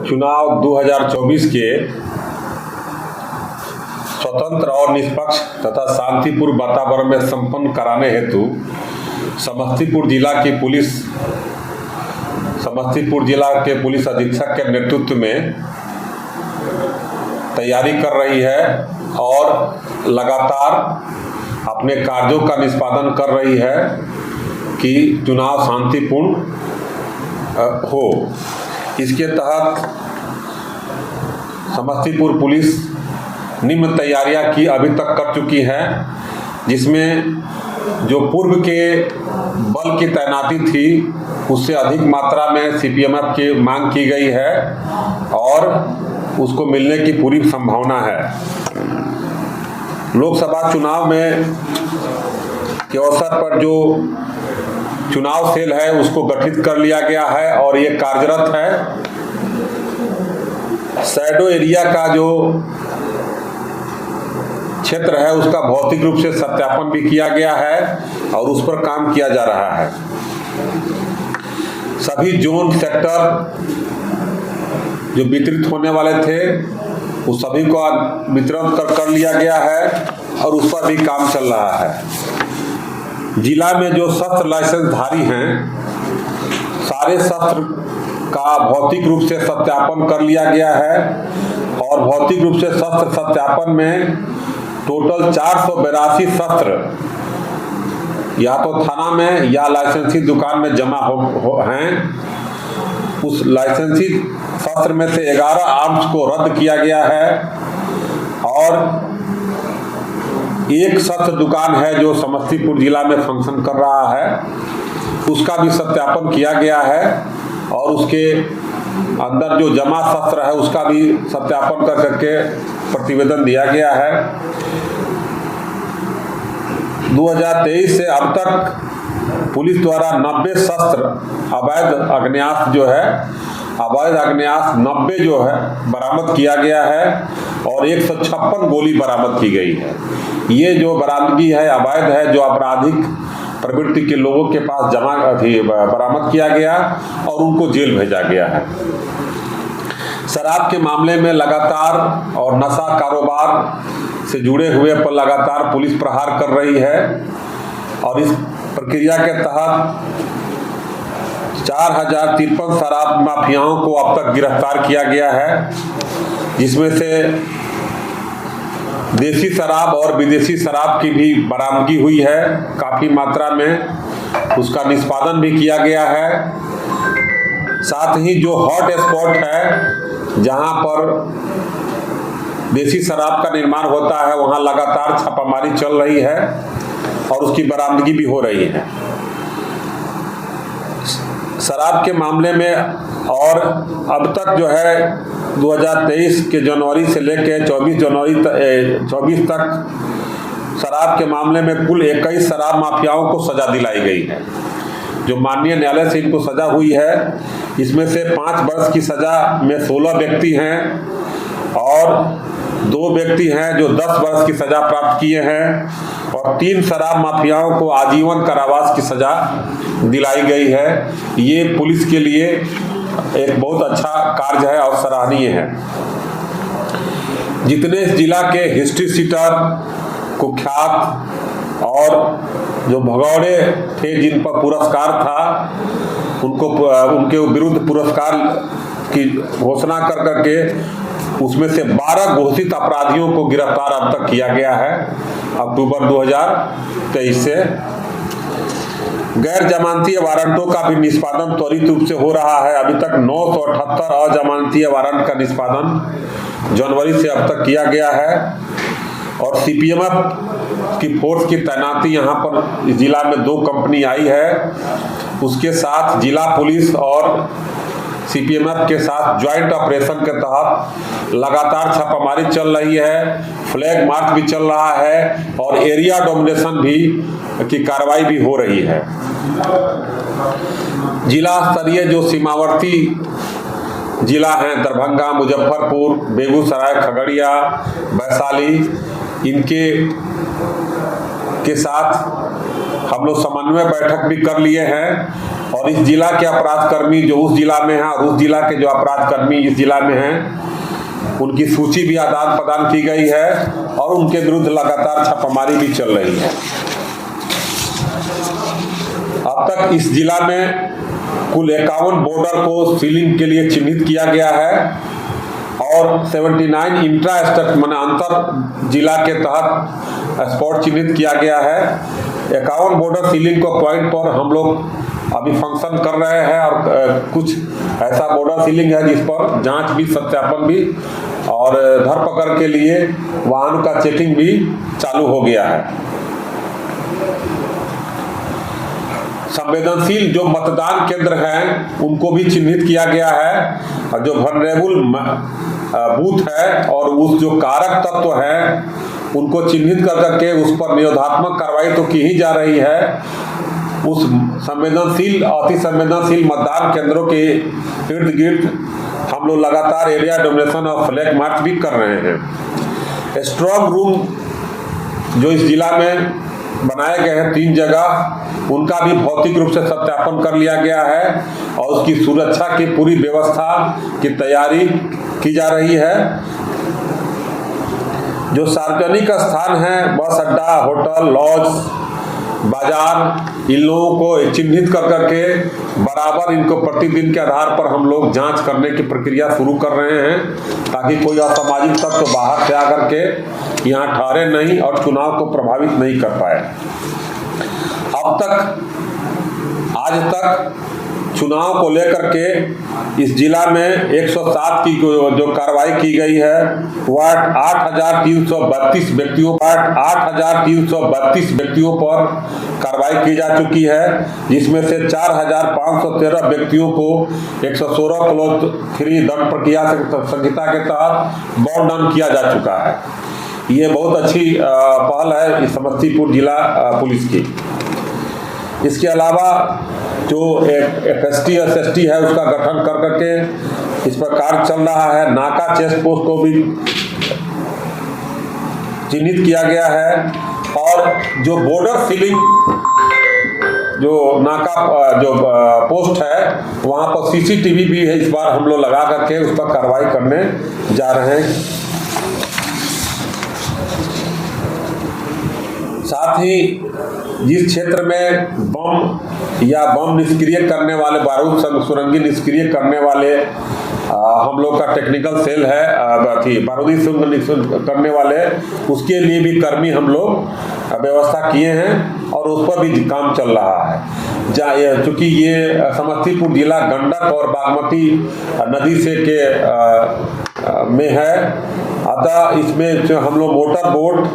चुनाव 2024 के स्वतंत्र और निष्पक्ष तथा शांतिपूर्ण वातावरण में संपन्न कराने हेतु समस्तीपुर जिला के पुलिस अधीक्षक के नेतृत्व में तैयारी कर रही है और लगातार अपने कार्यों का निष्पादन कर रही है कि चुनाव शांतिपूर्ण हो। इसके तहत समस्तीपुर पुलिस निम्न तैयारियां की अभी तक कर चुकी है, जिसमें जो पूर्व के बल की तैनाती थी उससे अधिक मात्रा में सीपीएमएफ की मांग की गई है और उसको मिलने की पूरी संभावना है। लोकसभा चुनाव में के अवसर पर जो चुनाव सेल है उसको गठित कर लिया गया है और ये कार्यरत है। शैडो एरिया का जो क्षेत्र है उसका भौतिक रूप से सत्यापन भी किया गया है और उस पर काम किया जा रहा है। सभी जोन सेक्टर जो वितरित होने वाले थे उस सभी को वितरण कर लिया गया है और उस पर भी काम चल रहा है। जिला में जो शस्त्र लाइसेंसधारी हैं सारे शस्त्र का भौतिक रूप से सत्यापन कर लिया गया है और भौतिक रूप से शस्त्र सत्यापन में टोटल 482 शस्त्र या तो थाना में या लाइसेंसी दुकान में जमा हैं। उस लाइसेंसी शस्त्र में से 11 आर्म्स को रद्द किया गया है और एक शस्त्र दुकान है जो समस्तीपुर जिला में फंक्शन कर रहा है, उसका भी सत्यापन किया गया है और उसके अंदर जो जमा शस्त्र है उसका भी सत्यापन कर करके प्रतिवेदन दिया गया है। 2023 से अब तक पुलिस द्वारा 90 शस्त्र अवैध अग्न्यास्त्र जो है अवैध अग्न्यास्त्र 90 जो है बरामद किया गया है और 156 गोली बरामद की गई है। ये जो बरामदगी है अवैध है, जो आपराधिक प्रवृत्ति के लोगों के पास बरामद किया गया और उनको जेल भेजा गया है। शराब के मामले में लगातार और नशा कारोबार से जुड़े हुए पर लगातार पुलिस प्रहार कर रही है और इस प्रक्रिया के तहत 4053 शराब माफियाओं को अब तक गिरफ्तार किया गया है, जिसमें से देसी शराब और विदेशी शराब की भी बरामदगी हुई है काफ़ी मात्रा में, उसका निष्पादन भी किया गया है। साथ ही जो हॉट स्पॉट है जहां पर देसी शराब का निर्माण होता है वहां लगातार छापामारी चल रही है और उसकी बरामदगी भी हो रही है। शराब के मामले में और अब तक जो है 2023 के जनवरी से लेकर 24 तक शराब के मामले में कुल 21 शराब माफियाओं को सजा दिलाई गई है, जो माननीय न्यायालय से इनको सजा हुई है। इसमें से 5 वर्ष की सजा में 16 व्यक्ति हैं और 2 व्यक्ति हैं जो 10 वर्ष की सजा प्राप्त किए हैं और 3 शराब माफियाओं को आजीवन कारावास की सजा दिलाई गई है। ये पुलिस के लिए एक बहुत अच्छा कार्य है और सराहनीय है। जितने जिला के हिस्ट्री सीटर कुख्यात और जो भगौड़े थे जिन पर पुरस्कार था उनके विरुद्ध पुरस्कार की घोषणा कर करके उसमें से 12 घोषित अपराधियों को गिरफ्तार अब तक किया गया है। अक्टूबर 2023 से गैर जमानती वारंटों का भी निष्पादन त्वरित रूप से हो रहा है। अभी तक 978 अजमानती वारंट का निष्पादन जनवरी से अब तक किया गया है और सीपीएमएफ की फोर्स की तैनाती यहाँ पर जिला में 2 कंपनी आई है। उसके साथ जिला पुलिस और सीपीएमएफ के साथ ज्वाइंट ऑपरेशन के तहत लगातार छापामारी चल रही है, फ्लैग मार्च भी चल रहा है और एरिया डोमिनेशन भी की कार्रवाई भी हो रही है। जिला स्तरीय जो सीमावर्ती जिला हैं दरभंगा, मुजफ्फरपुर, बेगूसराय, खगड़िया, वैशाली, इनके साथ हम लोग समन्वय बैठक भी कर लिए हैं और इस जिला के अपराध कर्मी जो उस जिला में हैं और उस जिला के जो अपराध कर्मी इस जिला में हैं, उनकी सूची भी आदान प्रदान की गई है और उनके विरुद्ध लगातार छापामारी भी चल रही है। अब तक इस जिला में कुल 51 बॉर्डर को सीलिंग के लिए चिन्हित किया गया है और 79 इंट्रा स्टेट माने अंतर जिला के तहत स्पॉट चिन्हित किया गया है। 51 बॉर्डर सीलिंग को पॉइंट पर हम लोग अभी फंक्शन कर रहे हैं और कुछ ऐसा बॉर्डर सीलिंग है जिस पर जांच भी, सत्यापन भी और धरपकड़ के लिए वाहन का चेकिंग भी चालू हो गया है। संवेदनशील जो मतदान केंद्र हैं उनको भी चिन्हित किया गया है और जो वल्नरेबल बूथ है और उस जो कारक तत्व हैं उनको चिन्हित कर करके उस पर निरोधात्मक कार्रवाई तो की ही जा रही है। उस संवेदनशील, अति संवेदनशील मतदान केंद्रों के इर्द गिर्द हम लोग लगातार एरिया डोमिनेशन और फ्लैग मार्च भी कर रहे हैं। स्ट्रॉन्ग रूम जो इस जिला में बनाए गए हैं 3 जगह, उनका भी भौतिक रूप से सत्यापन कर लिया गया है और उसकी सुरक्षा की पूरी व्यवस्था की तैयारी की जा रही है। जो सार्वजनिक स्थान हैं, बस अड्डा, होटल, लॉज, बाजार, इन लोगों को चिन्हित कर करके बराबर इनको प्रतिदिन के आधार पर हम लोग जांच करने की प्रक्रिया शुरू कर रहे हैं ताकि कोई असामाजिक तत्व बाहर से आकर के यहाँ ठहरे नहीं और चुनाव को प्रभावित नहीं कर पाए। अब तक, आज तक चुनाव को लेकर के इस जिला में 107 की जो कार्रवाई की गई है वह 8,332 व्यक्तियों पर कार्रवाई की जा चुकी है, जिसमें से 4,513 व्यक्तियों को 116 क्लोज 3 दंड प्रक्रिया संहिता के तहत बॉन्ड दंड किया जा चुका है। ये बहुत अच्छी पहल है इस समस्तीपुर जिला पुलिस की। इसके अलावा जो एक ST SST है उसका गठन कर करके इस पर कार्य चल रहा है। नाका चेक पोस्ट को भी चिन्हित किया गया है और जो बॉर्डर सीलिंग जो नाका जो पोस्ट है वहाँ पर CCTV भी है, इस बार हम लोग लगा करके उस पर कार्रवाई करने जा रहे हैं। साथ ही जिस क्षेत्र में बम या बम निष्क्रिय करने वाले, बारूद सुरंगी निष्क्रिय करने वाले हम लोग का टेक्निकल सेल है, बारूदी सुरंग करने वाले, उसके लिए भी कर्मी हम लोग व्यवस्था किए हैं और उस पर भी काम चल रहा है। चूँकि ये समस्तीपुर जिला गंडक और बागमती नदी से में है, अतः इसमें जो हम लोग मोटर बोट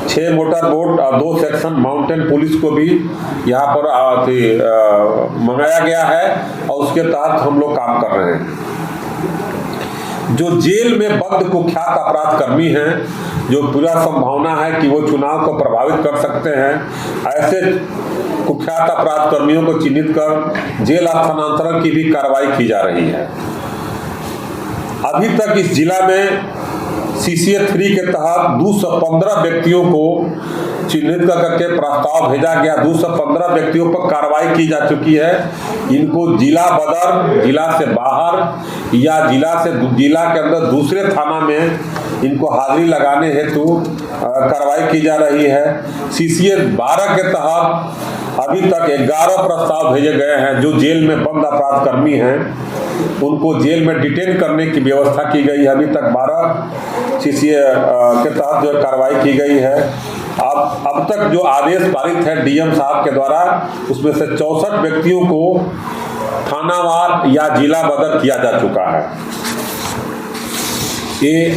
6 मोटर बोट और 2 सेक्शन माउंटेन पुलिस को भी यहाँ पर मंगाया गया है और उसके तहत हम लोग काम कर रहे हैं। जो जेल में बंद कुख्यात अपराध कर्मी हैं, जो पूरा संभावना है कि वो चुनाव को प्रभावित कर सकते हैं, ऐसे कुख्यात अपराध कर्मियों को चिन्हित कर जेल स्थानांतरण की भी कार्रवाई की जा रही है। अभी तक इस जिला में CCA 3 के तहत 215 व्यक्तियों को चिन्हित करके प्रस्ताव भेजा गया। 215 व्यक्तियों पर कार्रवाई की जा चुकी है। इनको जिला बदर, जिला से बाहर या जिला के अंदर दूसरे थाना में इनको हाजिरी लगाने हेतु कार्रवाई की जा रही है। CCA 12 के तहत अभी तक 11 प्रस्ताव भेजे गए हैं। जो जेल में बंद अपराध कर्मी हैं उनको जेल में डिटेन करने की व्यवस्था की गई है। अभी तक 12 CCA के तहत जो कार्रवाई की गई है। अब तक जो आदेश पारित है DM साहब के द्वारा, उसमें से 64 व्यक्तियों को थानावार या जिला बदर किया जा चुका है। ये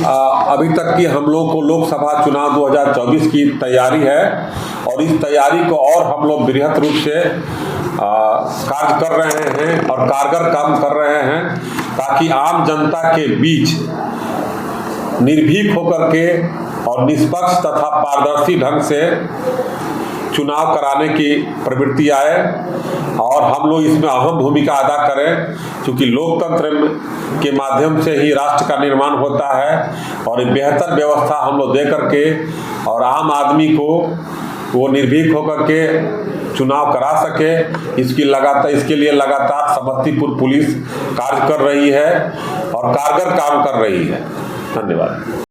अभी तक की हम लोग को लोकसभा चुनाव 2024 की तैयारी है और इस तैयारी को और हम लोग बृहत रूप से कार्य कर रहे हैं और कारगर काम कर रहे हैं ताकि आम जनता के बीच निर्भीक होकर के और निष्पक्ष तथा पारदर्शी ढंग से चुनाव कराने की प्रवृत्ति आए और हम लोग इसमें अहम भूमिका अदा करें, क्योंकि लोकतंत्र के माध्यम से ही राष्ट्र का निर्माण होता है और बेहतर व्यवस्था हम लोग दे करके और आम आदमी को वो निर्भीक होकर के चुनाव करा सके, इसके लिए लगातार समस्तीपुर पुलिस कार्य कर रही है और कारगर काम कर रही है। धन्यवाद।